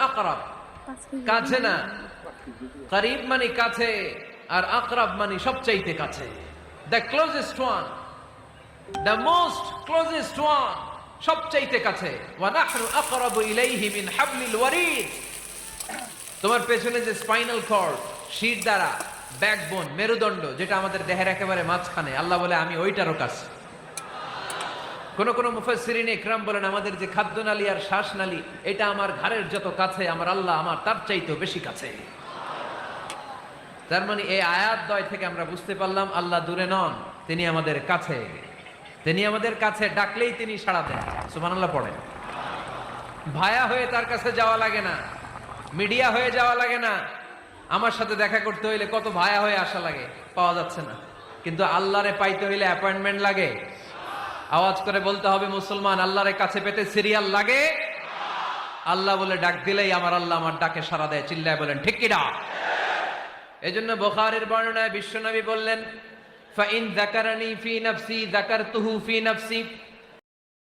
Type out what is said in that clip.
আকরাব, কাছে না, করিব মানে কাছে, আর আকরাব মানে সবচাইতে কাছে। The closest one, the most closest one, সবচাইতে কাছে। ওয়া নাহনু আকরাবু ইলাইহি মিন হাবলিল ওয়ারিদ। তোমার পেছনে যে স্পাইনাল কর্ড, শির দ্বারা, ব্যাকবোন, মেরুদণ্ড, যেটা আমাদের দেহের একেবারে মাঝখানে, আল্লাহ বলে আমি ওইটারও কাছে। কোন কোন মুফাসসিরিন ইকরাম বলেন আমাদের যে খাদ্যনালী আর শ্বাসনালী, এটা আমার ঘাড়ের যত কাছে, আমার আল্লাহ আমার তার চাইতেও বেশি কাছে। তার মানে এই আয়াত দ্বয় থেকে আমরা বুঝতে পারলাম আল্লাহ দূরে নন, তিনি আমাদের কাছে। তিনি আমাদের কাছে, ডাকলেই তিনি সাড়া দেন। সুবহানাল্লাহ পড়েন। ভায়া হয়ে তার কাছে যাওয়া লাগে না, মিডিয়া হয়ে যাওয়া লাগে না। আমার সাথে দেখা করতে হইলে কত ভায়া হয়ে আসা লাগে, পাওয়া যাচ্ছে না। কিন্তু আল্লাহরে পাইতে হইলে অ্যাপয়েন্টমেন্ট লাগে। আওয়াজ করে বলতে হবে মুসলমান, আল্লাহরে কাছে পেতে সিরিয়াল লাগে। আল্লাহ বলে ডাক দিলেই আমার আল্লাহ আমার ডাকে সাড়া দেয়। চিল্লায় বলেন ঠিক কিনা? এজন্য বুখারীর বর্ণনায় বিশ্বনবী বললেন, ফাইন যাকারানি ফি নাফসি যাকারতুহু ফি নাফসি।